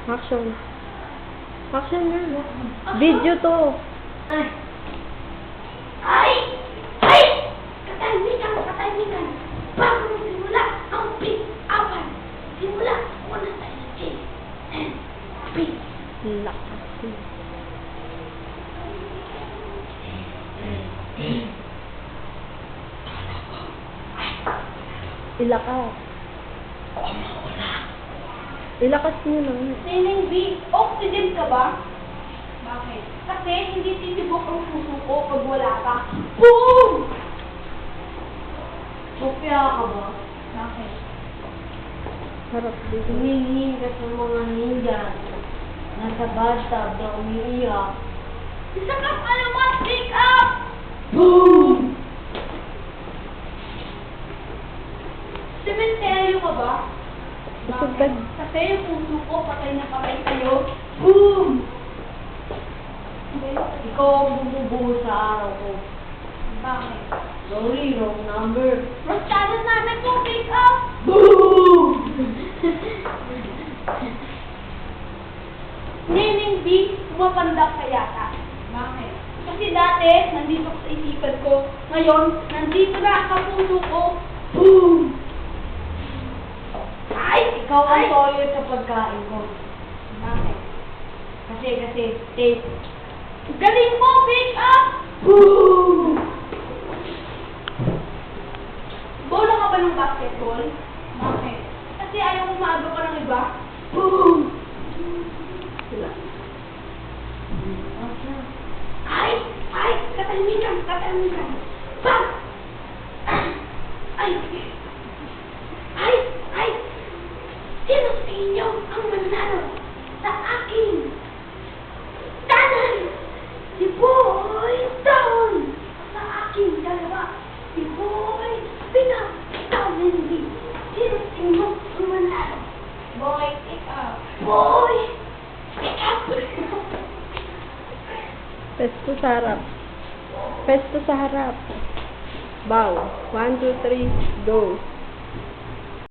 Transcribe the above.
Action. Action na. Video to. Ay! Ay! Ay! Katahimikan! Bago magsimula ang pick-upan. Simula muna tayo sa J. And pick. Lakas. Ilakas. Ilakas nyo na. Sining B, oxygen ka ba? Bakit? Kasi hindi titibok ang puso ko pag wala ka. Boom! Kopya ka ba? Bakit? Harap dito. Humingin ka sa mga ninja. Nasa bathtub na umiiyak. Isa kang alamat, pick up! Boom! Sementeryo ka ba? Isugtad. Kasi yung puso ko, patay na patay sa'yo. Boom! Ikaw ang bumubuo sa araw ko. Bakit? Sorry, wrong number. Prostada namin ko, pick up! Boom! Nining B, pumapandak ka yata. Bakit? Kasi dati, nandito ko sa isipan ko. Ngayon, nandito na ang puso ko. Boom! Ay! Ikaw ang toyo sa pagkain ko. Bakit? Kasi, tape. Galing mo, pick up! Boom! Bola ka ba ng basketball? Bakit? Kasi ayaw umaga pa ng iba. Boom! Sila. Ay! Ay! Katahimikan! Bang! Ay! Ay! Ay! Sino sa inyo ang manalo sa aking tanan? Si Boy Down! Sa aking dalawa, si Boy Pinap Down hindi. Sino sa inyo ang manalo? Boy, pick up. Boy, pick up. Pesto sa harap. Pesto sa harap. Bow. 1, 2, 3, go.